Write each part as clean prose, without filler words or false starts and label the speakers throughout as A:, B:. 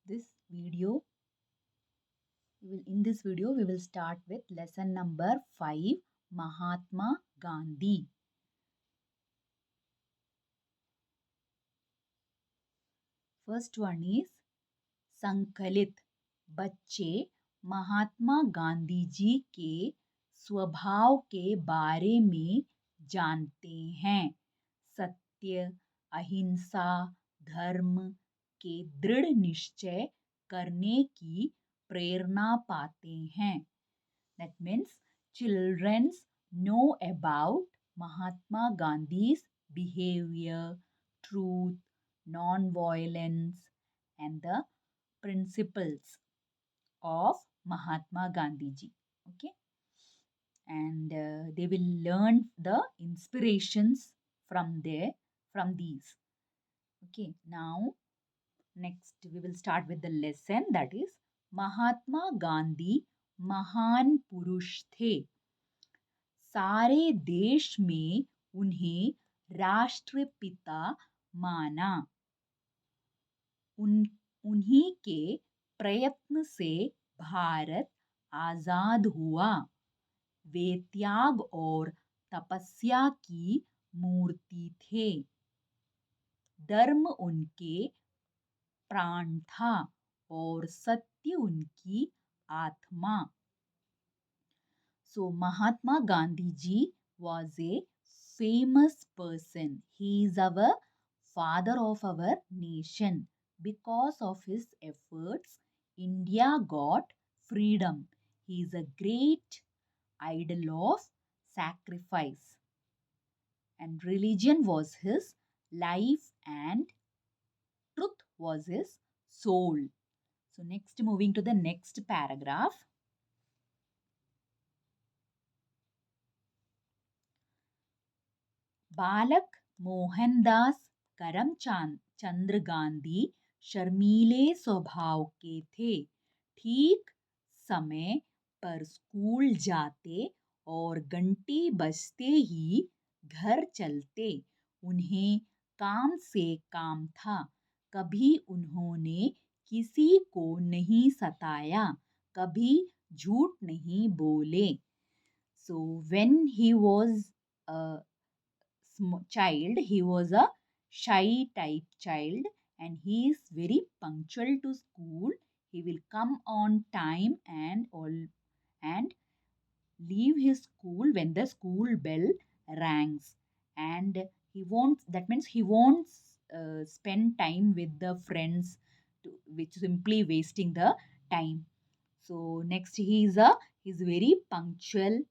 A: this video in this video we will start with lesson number 5, Mahatma Gandhi. First one is संकलित. बच्चे महात्मा गांधी जी के स्वभाव के बारे में जानते हैं. सत्य, अहिंसा, धर्म के दृढ़ निश्चय करने की प्रेरणा पाते हैं. That means children know about Mahatma Gandhi's behavior, truth, non-violence, and the principles of Mahatma Gandhi ji. Okay, and they will learn the inspirations from these. Okay, now next we will start with the lesson, that is Mahatma Gandhi महान पुरुष थे. सारे देश में उन्हें राष्ट्रपिता माना. उन्हीं के प्रयत्न से भारत आजाद हुआ. वे त्याग और तपस्या की मूर्ति थे. धर्म उनके प्राण था और सत्य उनकी आत्मा. So Mahatma Gandhi ji was a famous person. He is our father of our nation. Because of his efforts, India got freedom. He is a great idol of sacrifice. And religion was his life and truth was his soul. So next, moving to the next paragraph. बालक मोहनदास करमचंद्र गांधी शर्मीले स्वभाव के थे. ठीक समय पर school जाते और घंटी बजते ही घर चलते. उन्हें काम से काम था. कभी उन्होंने किसी को नहीं सताया. कभी झूठ नहीं बोले. So when he was a child, he was a shy type child and he is very punctual to school. He will come on time and leave his school when the school bell rings, and he won't spend time with the friends which simply wasting the time. So next, he's very punctual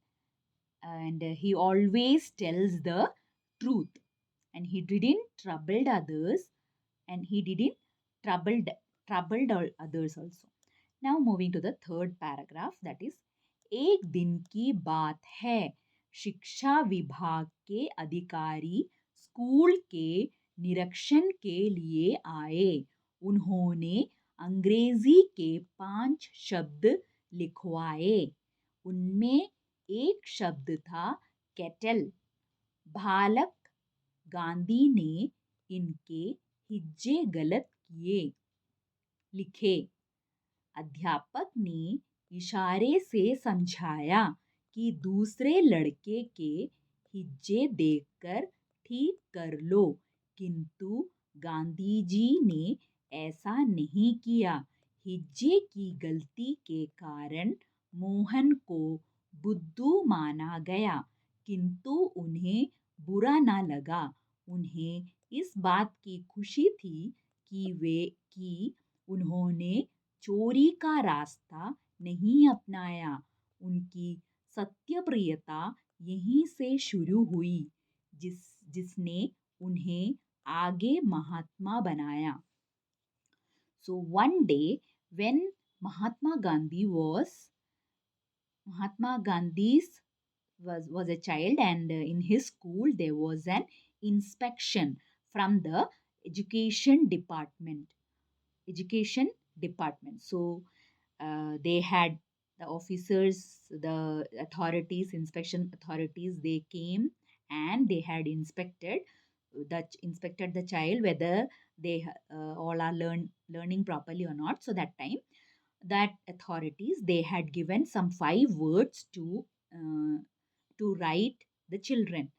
A: and he always tells the truth, and he didn't troubled others and he didn't troubled others also. Now moving to the third paragraph, that is एक दिन की बात है. शिक्षा विभाग के अधिकारी school के निरीक्षण के लिए आए. उन्होंने अंग्रेजी के 5 शब्द लिखवाए. उनमें एक शब्द था केटल. बालक गांधी ने इनके हिज्जे गलत लिखे. अध्यापक ने इशारे से समझाया कि दूसरे लड़के के हिज्जे देखकर ठीक कर लो, किंतु गांधी जी ने ऐसा नहीं किया. हिज्जे की गलती के कारण मोहन को बुद्धू माना गया, किंतु उन्हें बुरा ना लगा. उन्हें इस बात की खुशी थी कि उन्होंने चोरी का रास्ता नहीं अपनाया. उनकी सत्यप्रियता यहीं से शुरू हुई, जिसने उन्हें आगे महात्मा बनाया. So one day when Mahatma Gandhi was a child, and in his school there was an inspection from the education department. So they had the officers, the inspection authorities, they came and they had inspected the child whether they all are learning properly or not. So that time, that authorities, they had given some 5 words to write the children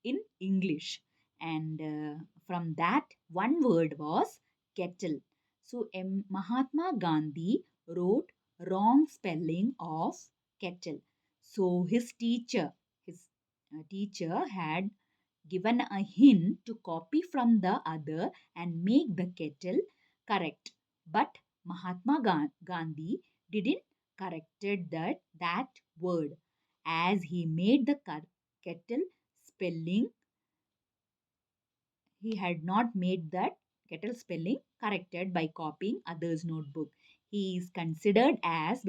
A: in English, and from that one word was kettle. So Mahatma Gandhi wrote wrong spelling of kettle. So his teacher had given a hint to copy from the other and make the kettle correct. But Mahatma Gandhi didn't corrected that word, as he made the kettle spelling. He had not made that kettle spelling corrected by copying others' notebook. He is considered as,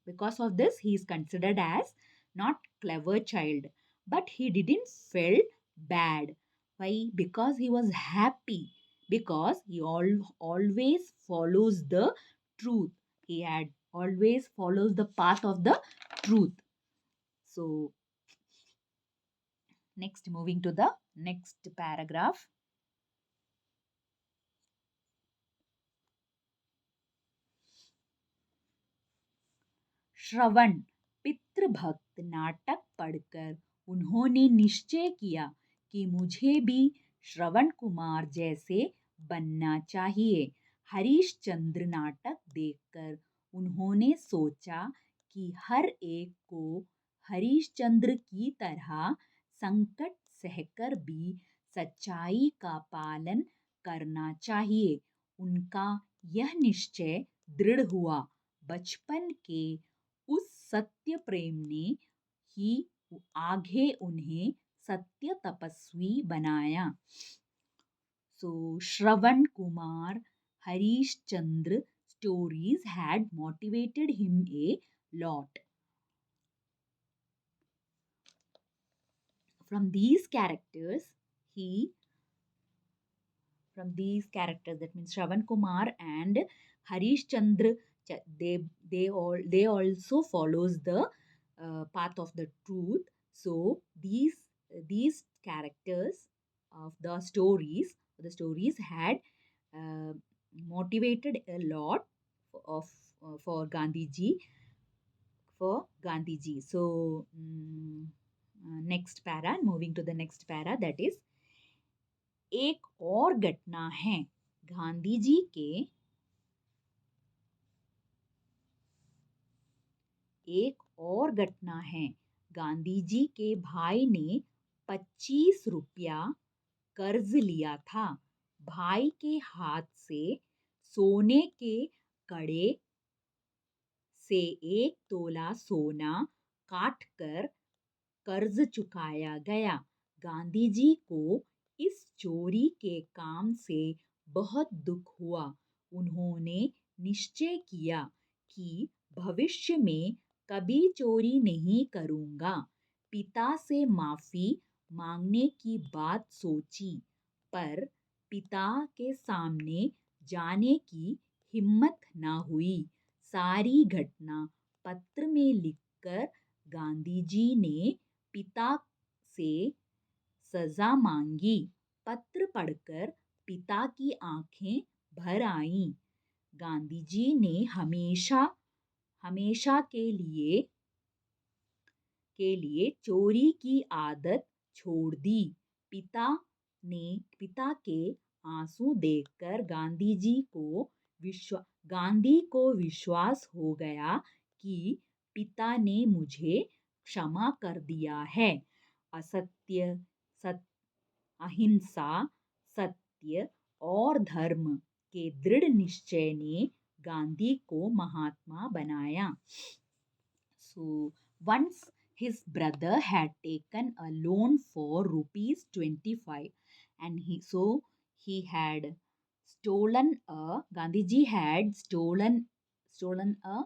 A: because of this, he is considered as not clever child. But he didn't feel bad. Why? Because he was happy. Because he always follows the truth. He had always follows the path of the truth. So next, moving to the next paragraph. श्रवण पितृभक्त नाटक पढ़कर उन्होंने निश्चय किया कि मुझे भी श्रवण कुमार जैसे बनना चाहिए। हरीशचंद्र नाटक देखकर उन्होंने सोचा कि हर एक को हरीशचंद्र की तरह संकट सहकर भी सच्चाई का पालन करना चाहिए। उनका यह निश्चय दृढ़ हुआ। बचपन के उस सत्य प्रेम ने ही आगे उन्हें सत्य तपस्वी बनाया। So Shravan Kumar, Harish Chandra stories had motivated him a lot. From these characters, he from these characters, that means Shravan Kumar and Harish Chandra, they also follows the path of the truth. So these characters of the stories had uh, motivated a lot of for Gandhi ji. So next para, moving to the next para, that is, एक और घटना है गांधी जी के एक और घटना है गांधी जी के भाई ने 25 रुपया कर्ज लिया था। भाई के हाथ से सोने के कड़े से 1 तोला सोना काट कर कर्ज चुकाया गया। गांधी जी को इस चोरी के काम से बहुत दुख हुआ। उन्होंने निश्चय किया कि भविष्य में कभी चोरी नहीं करूंगा। पिता से माफी मांगने की बात सोची, पर पिता के सामने जाने की हिम्मत न हुई। सारी घटना पत्र में लिखकर गांधी जी ने पिता से सजा मांगी। पत्र पढ़कर पिता की आंखें भर आईं। गांधी जी ने हमेशा हमेशा के लिए चोरी की आदत छोड़ दी। पिता के आंसू देखकर गांधी को विश्वास हो गया कि पिता ने मुझे क्षमा कर दिया है। असत्य सत अहिंसा, सत्य और धर्म के दृढ़ निश्चय ने गांधी को महात्मा बनाया। So once his brother had taken a loan for rupees 25, and he had stolen a Gandhiji had stolen a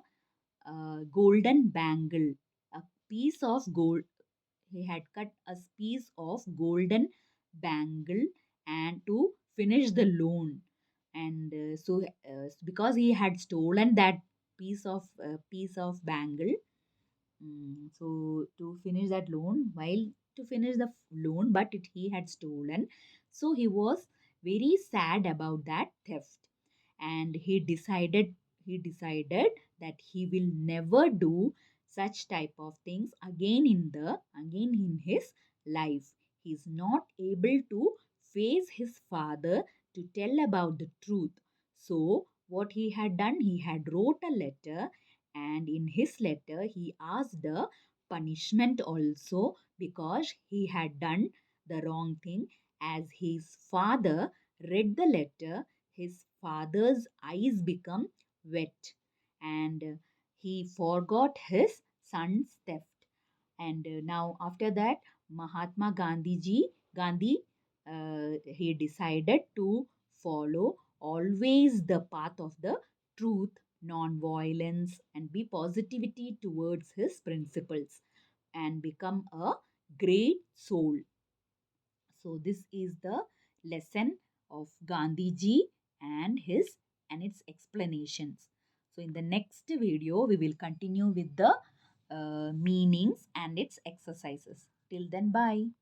A: golden bangle, a piece of gold. He had cut a piece of golden bangle and to finish the loan. And because he had stolen that piece of bangle, so to finish that loan, but he had stolen, so he was very sad about that theft, and he decided that he will never do such type of things again in his life. He is not able to face his father to tell about the truth. So what he had done, he had wrote a letter, and in his letter he asked the punishment also, because he had done the wrong thing. As his father read the letter, his father's eyes become wet, and he forgot his son's theft. And now after that, Mahatma Gandhi, he decided to follow always the path of the truth, non-violence, and be positivity towards his principles, and become a great soul. So this is the lesson of Gandhi ji and its explanations. So in the next video, we will continue with the meanings and its exercises. Till then, bye.